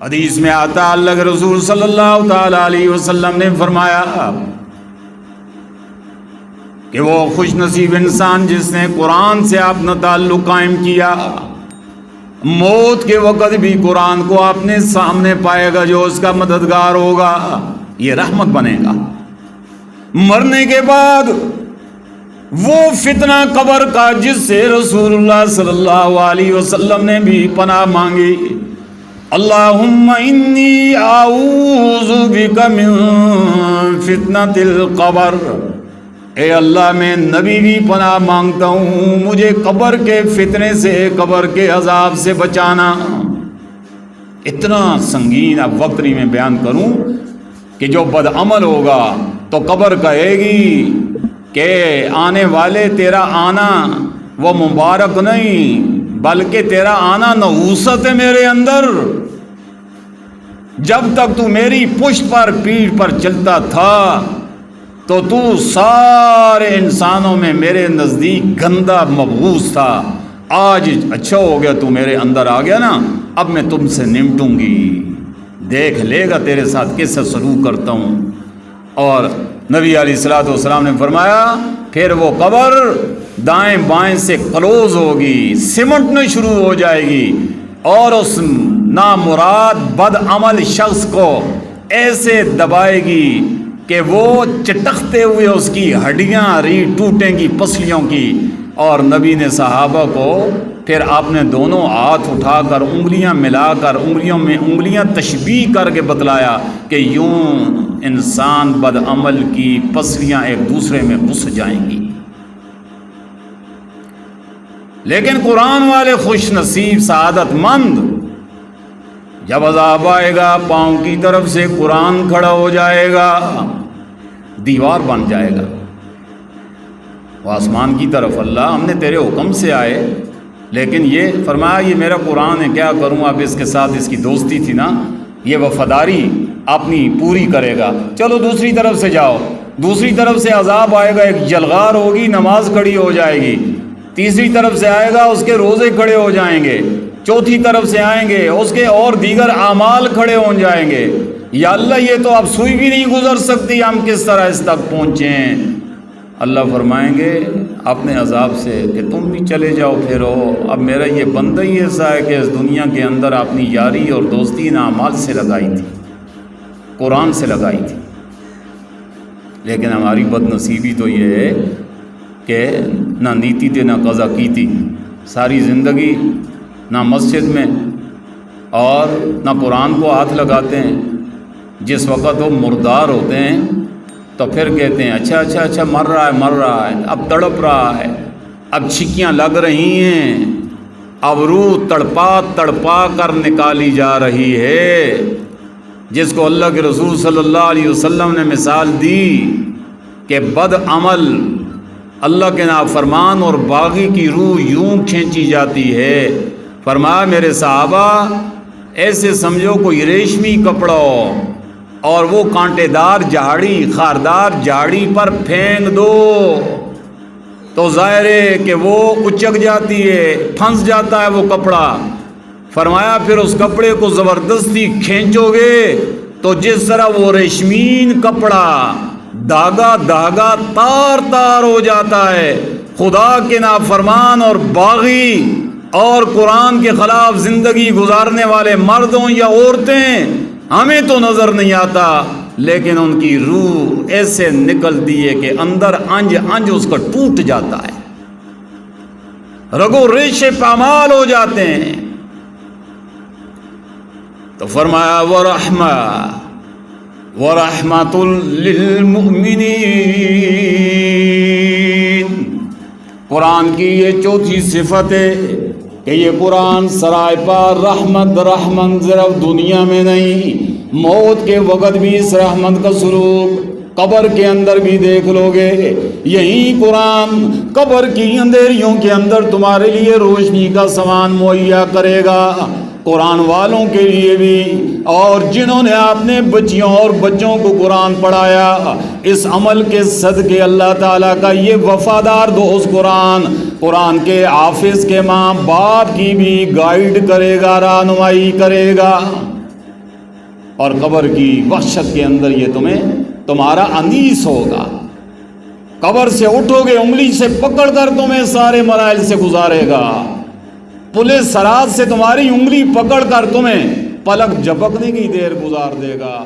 حدیث میں آتا اللہ کے رسول صلی اللہ تعالی علیہ وسلم نے فرمایا کہ وہ خوش نصیب انسان جس نے قرآن سے اپنا تعلق قائم کیا، موت کے وقت بھی قرآن کو اپنے سامنے پائے گا، جو اس کا مددگار ہوگا یہ رحمت بنے گا۔ مرنے کے بعد وہ فتنہ قبر کا جس سے رسول اللہ صلی اللہ علیہ وسلم نے بھی پناہ مانگی، اللہم انی اعوذ بک من فتنۃ القبر، اے اللہ میں نبی بھی پناہ مانگتا ہوں مجھے قبر کے فتنے سے، قبر کے عذاب سے بچانا۔ اتنا سنگین اب وقت نہیں میں بیان کروں کہ جو بد عمل ہوگا تو قبر کہے گی کہ آنے والے تیرا آنا وہ مبارک نہیں بلکہ تیرا آنا نحوست ہے میرے اندر، جب تک تو میری پشت پر پیٹھ پر چلتا تھا تو تو سارے انسانوں میں میرے نزدیک گندا مبغوض تھا، آج اچھا ہو گیا تو میرے اندر آ گیا نا، اب میں تم سے نمٹوں گی، دیکھ لے گا تیرے ساتھ کیسے سلوک کرتا ہوں۔ اور نبی علیہ الصلوۃ والسلام نے فرمایا پھر وہ قبر دائیں بائیں سے کلوز ہوگی، سمٹنا شروع ہو جائے گی، اور اس نامراد بد عمل شخص کو ایسے دبائے گی کہ وہ چٹکتے ہوئے اس کی ہڈیاں ریڑھ ٹوٹیں گی پسلیوں کی۔ اور نبی نے صحابہ کو پھر آپ نے دونوں ہاتھ اٹھا کر انگلیاں ملا کر انگلیوں میں انگلیاں تشبیہ کر کے بتلایا کہ یوں انسان بد عمل کی پسلیاں ایک دوسرے میں گھس جائیں گی۔ لیکن قرآن والے خوش نصیب سعادت مند، جب عذاب آئے گا پاؤں کی طرف سے قرآن کھڑا ہو جائے گا، دیوار بن جائے گا، وہ آسمان کی طرف اللہ ہم نے تیرے حکم سے آئے، لیکن یہ فرمایا یہ میرا قرآن ہے کیا کروں، اب اس کے ساتھ اس کی دوستی تھی نا، یہ وفاداری اپنی پوری کرے گا، چلو دوسری طرف سے جاؤ، دوسری طرف سے عذاب آئے گا، ایک جلغار ہوگی نماز کھڑی ہو جائے گی، تیسری طرف سے آئے گا اس کے روزے کھڑے ہو جائیں گے، چوتھی طرف سے آئیں گے اس کے اور دیگر اعمال کھڑے ہو جائیں گے، یا اللہ یہ تو اب سوئی بھی نہیں گزر سکتی، ہم کس طرح اس تک پہنچیں؟ اللہ فرمائیں گے اپنے عذاب سے کہ تم بھی چلے جاؤ پھرو، اب میرا یہ بندہ ہی ایسا ہے کہ اس دنیا کے اندر اپنی یاری اور دوستی ان اعمال سے لگائی تھی، قرآن سے لگائی تھی، لیکن ہماری بد نصیبی تو یہ ہے کہ نہ نیتی تھے نہ قضا کی تھی، ساری زندگی نہ مسجد میں اور نہ قرآن کو ہاتھ لگاتے ہیں، جس وقت وہ مردار ہوتے ہیں تو پھر کہتے ہیں اچھا مر رہا ہے اب تڑپ رہا ہے، اب چھکیاں لگ رہی ہیں، اب روح تڑپا کر نکالی جا رہی ہے، جس کو اللہ کے رسول صلی اللہ علیہ وسلم نے مثال دی کہ بد عمل اللہ کے نافرمان اور باغی کی روح یوں کھینچی جاتی ہے۔ فرمایا میرے صحابہ ایسے سمجھو کوئی ریشمی کپڑا ہو اور وہ کانٹے دار جھاڑی خاردار جھاڑی پر پھینک دو تو ظاہر ہے کہ وہ اچک جاتی ہے، پھنس جاتا ہے وہ کپڑا۔ فرمایا پھر اس کپڑے کو زبردستی کھینچو گے تو جس طرح وہ ریشمین کپڑا دھاگا تار ہو جاتا ہے، خدا کے نافرمان اور باغی اور قرآن کے خلاف زندگی گزارنے والے مردوں یا عورتیں ہمیں تو نظر نہیں آتا، لیکن ان کی روح ایسے نکلتی ہے کہ اندر انج اس کا ٹوٹ جاتا ہے، رگو ریشے پامال ہو جاتے ہیں۔ تو فرمایا وَرَحْمَةٌ لِّلْمُؤْمِنِينَ، قرآن کی یہ چوتھی صفت ہے کہ یہ قرآن سرائے پر رحمت صرف دنیا میں نہیں، موت کے وقت بھی اس رحمت کا سلوک قبر کے اندر بھی دیکھ لو گے۔ یہی قرآن قبر کی اندھیریوں کے اندر تمہارے لیے روشنی کا سامان مہیا کرے گا، قرآن والوں کے لیے بھی، اور جنہوں نے اپنے بچیوں اور بچوں کو قرآن پڑھایا، اس عمل کے صدقے اللہ تعالیٰ کا یہ وفادار دوست قرآن کے حافظ کے ماں باپ کی بھی گائیڈ کرے گا، رہنمائی کرے گا۔ اور قبر کی وحشت کے اندر یہ تمہارا انیس ہوگا. قبر سے اٹھو گے انگلی سے پکڑ کر تمہیں سارے مراحل سے گزارے گا. پولیس سرات سے تمہاری انگلی پکڑ کر تمہیں پلک جھپکنے کی دیر گزار دے گا.